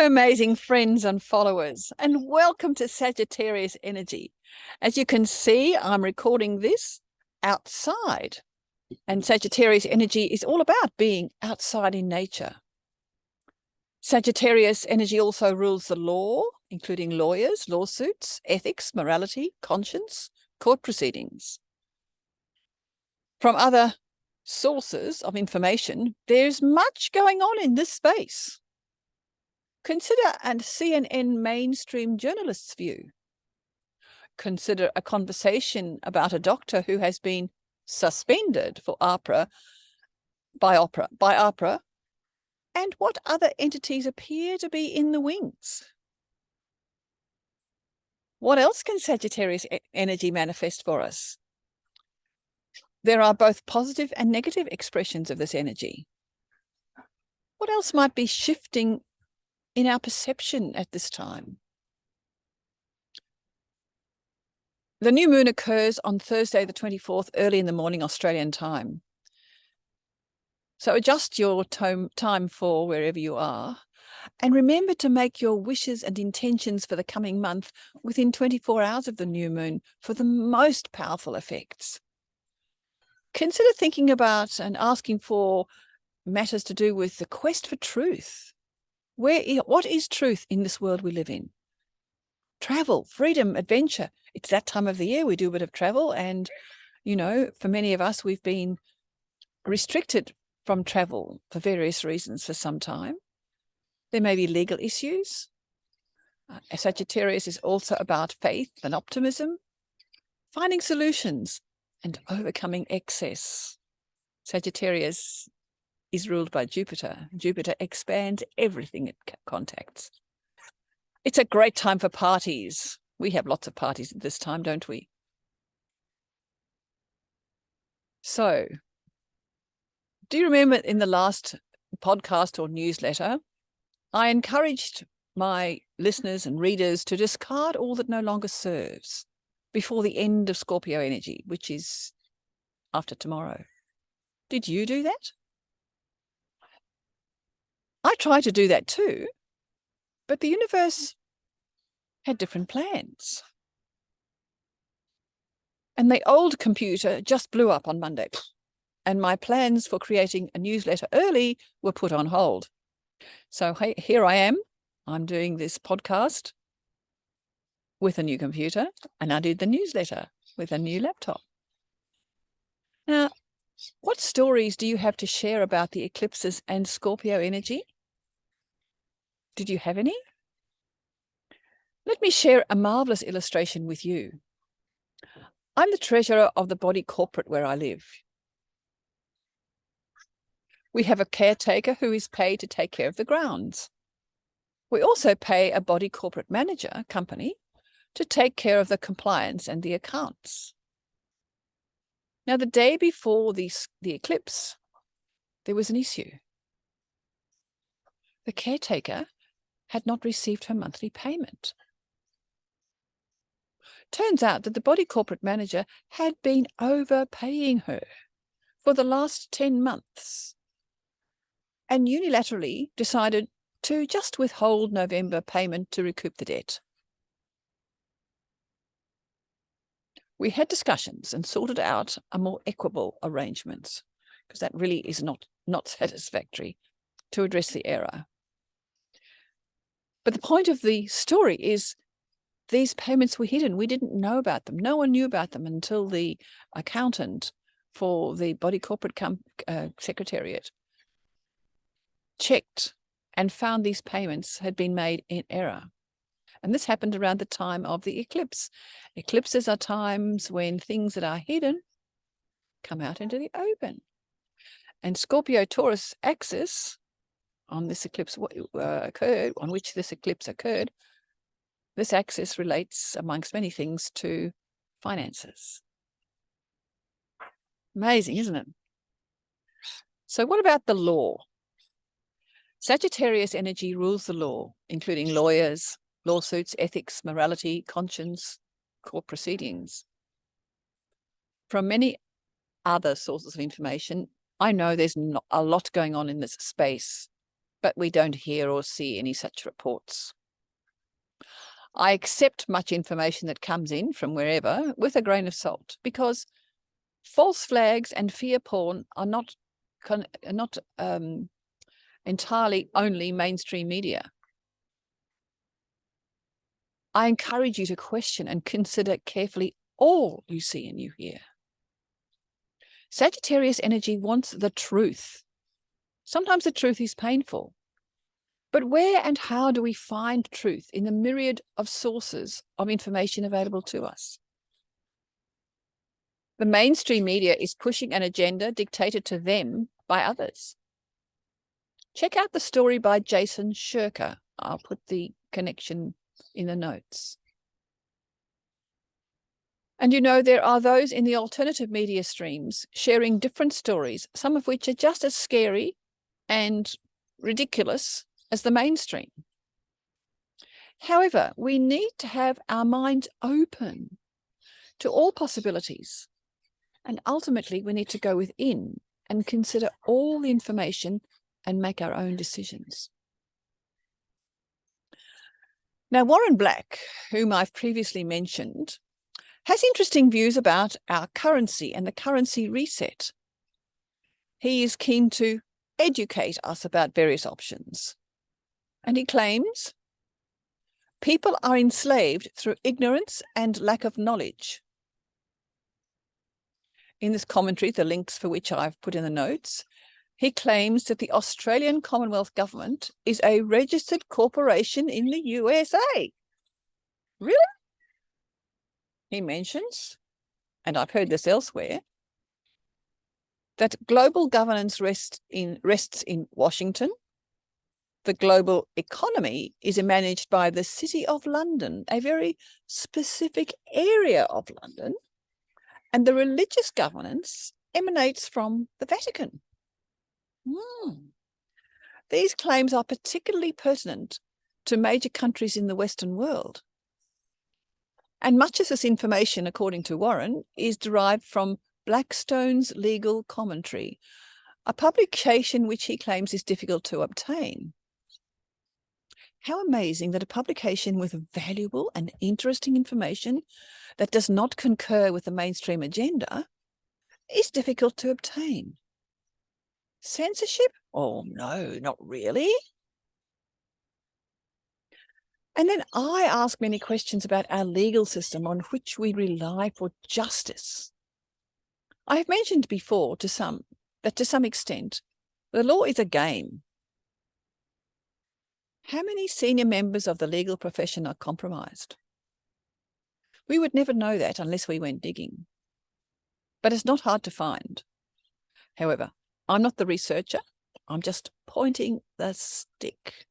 Hello, amazing friends and followers, and welcome to Sagittarius Energy. As you can see, I'm recording this outside, and Sagittarius Energy is all about being outside in nature. Sagittarius Energy also rules the law, including lawyers, lawsuits, ethics, morality, conscience, court proceedings. From other sources of information, there's much going on in this space. Consider a CNN mainstream journalist's view. Consider a conversation about a doctor who has been suspended for AHPRA by AHPRA, and what other entities appear to be in the wings. What else can Sagittarius energy manifest for us? There are both positive and negative expressions of this energy. What else might be shifting in our perception at this time? The new moon occurs on Thursday, the 24th, early in the morning, Australian time. So adjust your time for wherever you are, and remember to make your wishes and intentions for the coming month within 24 hours of the new moon for the most powerful effects. Consider thinking about and asking for matters to do with the quest for truth. What is truth in this world we live in? Travel, freedom, adventure. It's that time of the year we do a bit of travel, and, for many of us, we've been restricted from travel for various reasons for some time. There may be legal issues. Sagittarius is also about faith and optimism, finding solutions and overcoming excess. Sagittarius is ruled by Jupiter. Jupiter expands everything it contacts. It's a great time for parties. We have lots of parties at this time, don't we? So, do you remember in the last podcast or newsletter, I encouraged my listeners and readers to discard all that no longer serves before the end of Scorpio energy, which is after tomorrow. Did you do that? I tried to do that too, but the universe had different plans. And the old computer just blew up on Monday, and my plans for creating a newsletter early were put on hold. So here I am. I'm doing this podcast with a new computer, and I did the newsletter with a new laptop. Now, what stories do you have to share about the eclipses and Scorpio energy? Did you have any? Let me share a marvelous illustration with you. I'm the treasurer of the body corporate where I live. We have a caretaker who is paid to take care of the grounds. We also pay a body corporate manager company to take care of the compliance and the accounts. Now, the day before the eclipse, there was an issue. The caretaker had not received her monthly payment. Turns out that the body corporate manager had been overpaying her for the last 10 months and unilaterally decided to just withhold November payment to recoup the debt. We had discussions and sorted out a more equitable arrangements, because that really is not satisfactory to address the error. But the point of the story is these payments were hidden. We didn't know about them. No one knew about them until the accountant for the body corporate secretariat checked and found these payments had been made in error. And this happened around the time of the eclipse. Eclipses are times when things that are hidden come out into the open. And Scorpio-Taurus axis on this eclipse occurred, on which this eclipse occurred, this axis relates, amongst many things, to finances. Amazing, isn't it? So what about the law? Sagittarius energy rules the law, including lawyers, lawsuits, ethics, morality, conscience, court proceedings. From many other sources of information, I know there's a lot going on in this space but we don't hear or see any such reports. I accept much information that comes in from wherever with a grain of salt, because false flags and fear porn are not entirely only mainstream media. I encourage you to question and consider carefully all you see and you hear. Sagittarius energy wants the truth. Sometimes the truth is painful. But where and how do we find truth in the myriad of sources of information available to us? The mainstream media is pushing an agenda dictated to them by others. Check out the story by Jason Shirker. I'll put the connection in the notes. And you know, there are those in the alternative media streams sharing different stories, some of which are just as scary and ridiculous as the mainstream. However, we need to have our minds open to all possibilities. And ultimately, we need to go within and consider all the information and make our own decisions. Now, Warren Black, whom I've previously mentioned, has interesting views about our currency and the currency reset. He is keen to educate us about various options. And he claims people are enslaved through ignorance and lack of knowledge. In this commentary, the links for which I've put in the notes, he claims that the Australian Commonwealth Government is a registered corporation in the USA. Really? He mentions, and I've heard this elsewhere, that global governance rests in Washington. The global economy is managed by the City of London, a very specific area of London, and the religious governance emanates from the Vatican. These claims are particularly pertinent to major countries in the Western world. And much of this information, according to Warren, is derived from Blackstone's Legal Commentary, a publication which he claims is difficult to obtain. How amazing that a publication with valuable and interesting information that does not concur with the mainstream agenda is difficult to obtain. Censorship? Oh, no, not really. And then I ask many questions about our legal system on which we rely for justice. I have mentioned before that to some extent, the law is a game. How many senior members of the legal profession are compromised? We would never know that unless we went digging. But it's not hard to find. However, I'm not the researcher. I'm just pointing the stick.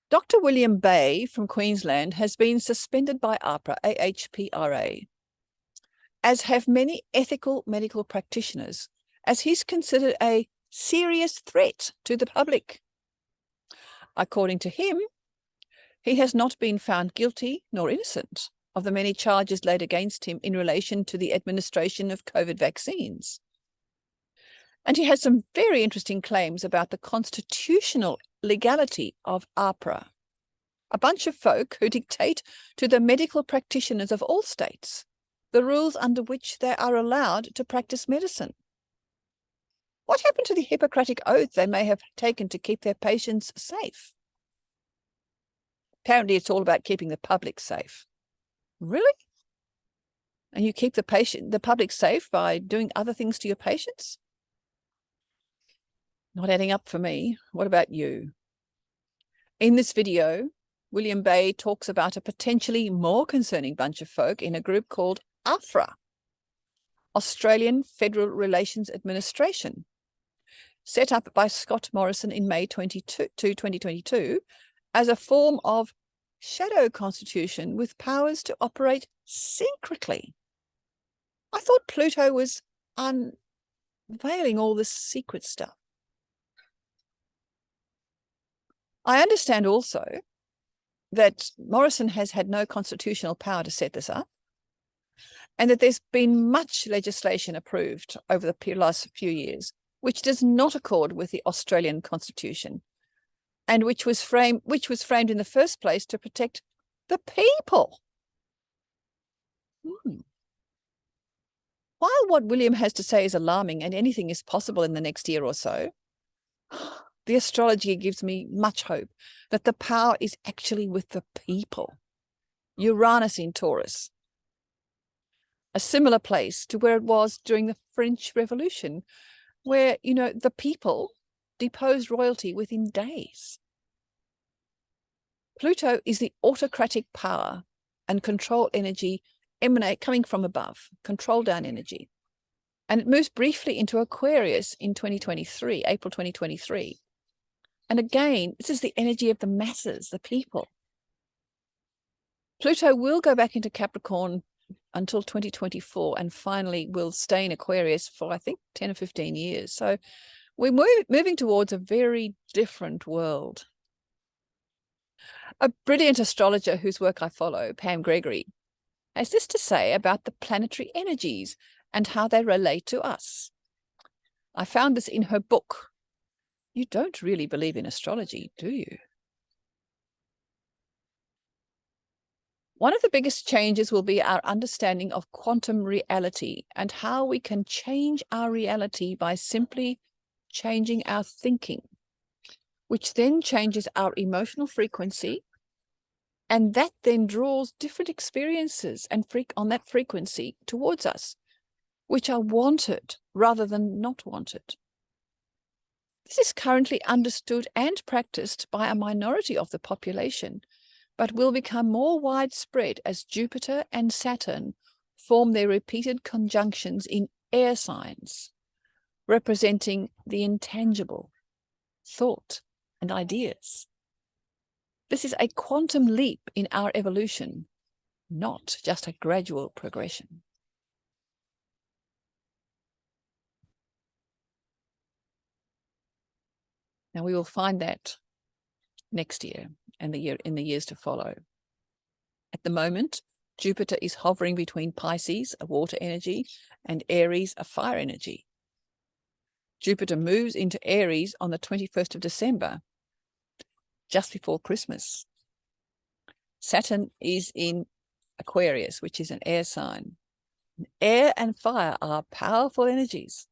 Dr. William Bay from Queensland has been suspended by AHPRA, AHPRA, as have many ethical medical practitioners, as he's considered a serious threat to the public. According to him, he has not been found guilty nor innocent of the many charges laid against him in relation to the administration of COVID vaccines. And he has some very interesting claims about the constitutional legality of AHPRA, a bunch of folk who dictate to the medical practitioners of all states the rules under which they are allowed to practice medicine. What happened to the Hippocratic oath they may have taken to keep their patients safe? Apparently, it's all about keeping the public safe. Really? And you keep the public safe by doing other things to your patients? Not adding up for me. What about you? In this video, William Bay talks about a potentially more concerning bunch of folk in a group called AHPRA, Australian Federal Relations Administration, set up by Scott Morrison in May 2022 as a form of shadow constitution with powers to operate secretly. I thought Pluto was unveiling all this secret stuff. I understand also that Morrison has had no constitutional power to set this up, and that there's been much legislation approved over the last few years which does not accord with the Australian Constitution, and which was framed in the first place to protect the people. While what William has to say is alarming and anything is possible in the next year or so, the astrology gives me much hope that the power is actually with the people. Uranus in Taurus, a similar place to where it was during the French Revolution, where, the people deposed royalty within days. Pluto is the autocratic power and control energy coming from above, control down energy. And it moves briefly into Aquarius in April 2023. And again, this is the energy of the masses, the people. Pluto will go back into Capricorn until 2024 and finally will stay in Aquarius for, I think, 10 or 15 years. So we're moving towards a very different world. A brilliant astrologer whose work I follow, Pam Gregory, has this to say about the planetary energies and how they relate to us. I found this in her book. You don't really believe in astrology, do you? One of the biggest changes will be our understanding of quantum reality and how we can change our reality by simply changing our thinking, which then changes our emotional frequency, and that then draws different experiences and on that frequency towards us, which are wanted rather than not wanted. This is currently understood and practiced by a minority of the population, but will become more widespread as Jupiter and Saturn form their repeated conjunctions in air signs, representing the intangible, thought, and ideas. This is a quantum leap in our evolution, not just a gradual progression. Now we will find that next year and in the years to follow. At the moment, Jupiter is hovering between Pisces, a water energy, and Aries, a fire energy. Jupiter moves into Aries on the 21st of December, just before Christmas. Saturn is in Aquarius, which is an air sign. Air and fire are powerful energies.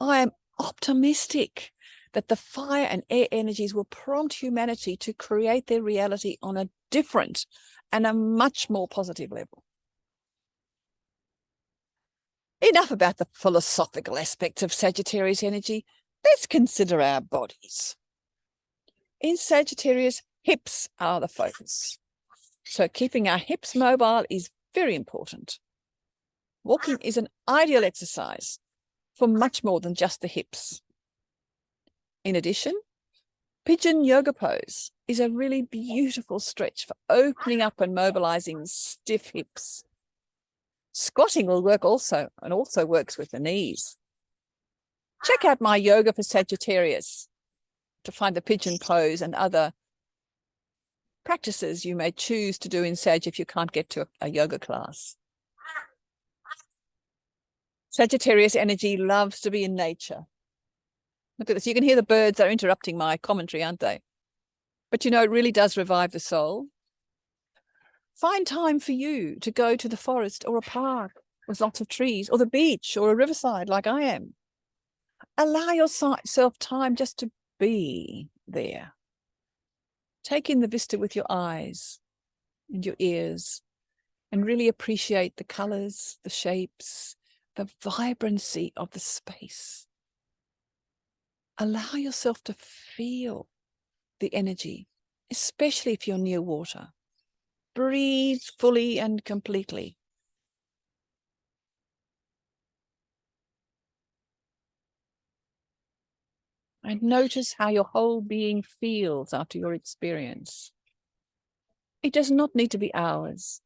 I am optimistic that the fire and air energies will prompt humanity to create their reality on a different and a much more positive level. Enough about the philosophical aspects of Sagittarius energy. Let's consider our bodies. In Sagittarius, hips are the focus. So keeping our hips mobile is very important. Walking is an ideal exercise for much more than just the hips. In addition, pigeon yoga pose is a really beautiful stretch for opening up and mobilizing stiff hips. Squatting will work also, and also works with the knees. Check out my yoga for Sagittarius to find the pigeon pose and other practices you may choose to do in Sag if you can't get to a yoga class. Sagittarius energy loves to be in nature. Look at this. You can hear the birds. They're interrupting my commentary, aren't they? But it really does revive the soul. Find time for you to go to the forest or a park with lots of trees, or the beach or a riverside like I am. Allow yourself time just to be there. Take in the vista with your eyes and your ears and really appreciate the colors, the shapes, the vibrancy of the space. Allow yourself to feel the energy, especially if you're near water. Breathe fully and completely. And notice how your whole being feels after your experience. It does not need to be hours.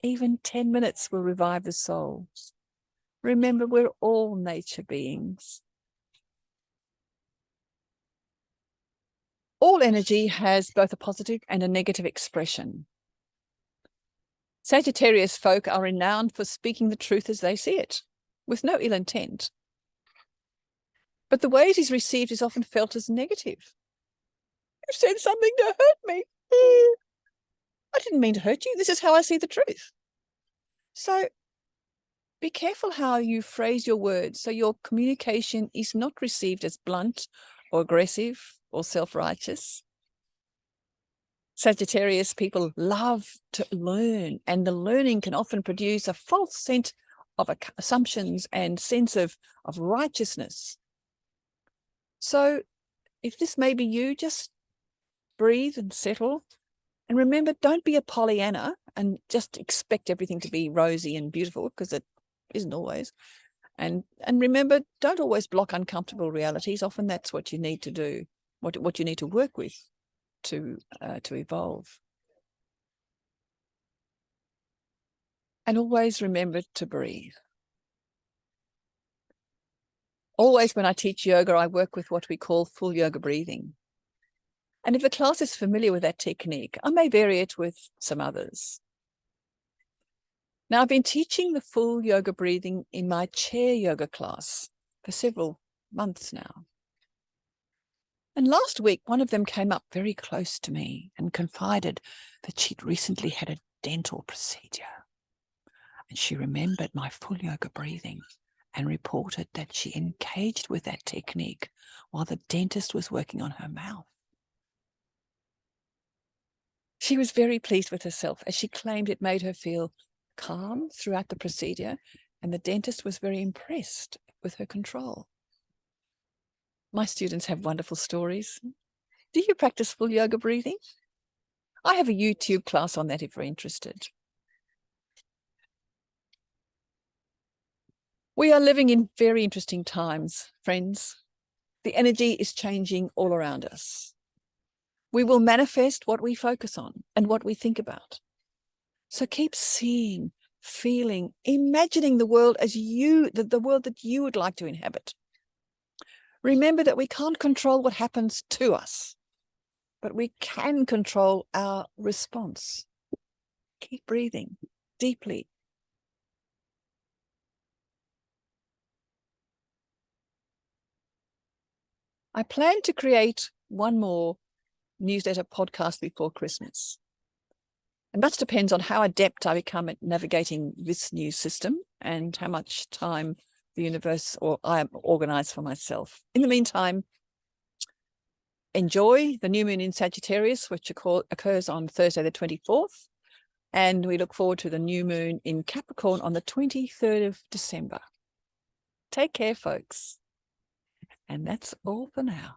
Even 10 minutes will revive the soul. Remember, we're all nature beings. All energy has both a positive and a negative expression. Sagittarius folk are renowned for speaking the truth as they see it, with no ill intent. But the way it is received is often felt as negative. You said something to hurt me. I didn't mean to hurt you. This is how I see the truth. So be careful how you phrase your words so your communication is not received as blunt or aggressive or self-righteous. Sagittarius people love to learn, and the learning can often produce a false sense of assumptions and sense of righteousness. So if this may be you, just breathe and settle. And remember, don't be a Pollyanna and just expect everything to be rosy and beautiful, because it isn't always. And remember, don't always block uncomfortable realities. Often that's what you need to do, what you need to work with to evolve. And always remember to breathe. Always when I teach yoga, I work with what we call full yoga breathing. And if the class is familiar with that technique, I may vary it with some others. Now, I've been teaching the full yoga breathing in my chair yoga class for several months now. And last week, one of them came up very close to me and confided that she'd recently had a dental procedure. And she remembered my full yoga breathing and reported that she engaged with that technique while the dentist was working on her mouth. She was very pleased with herself, as she claimed it made her feel calm throughout the procedure, and the dentist was very impressed with her control. My students have wonderful stories. Do you practice full yoga breathing? I have a YouTube class on that if you're interested. We are living in very interesting times, friends. The energy is changing all around us. We will manifest what we focus on and what we think about. So keep seeing, feeling, imagining the world as the world that you would like to inhabit. Remember that we can't control what happens to us, but we can control our response. Keep breathing deeply. I plan to create one more newsletter podcast before Christmas. And that depends on how adept I become at navigating this new system and how much time the universe or I organize for myself. In the meantime, enjoy the new moon in Sagittarius, which occurs on Thursday the 24th. And we look forward to the new moon in Capricorn on the 23rd of December. Take care, folks. And that's all for now.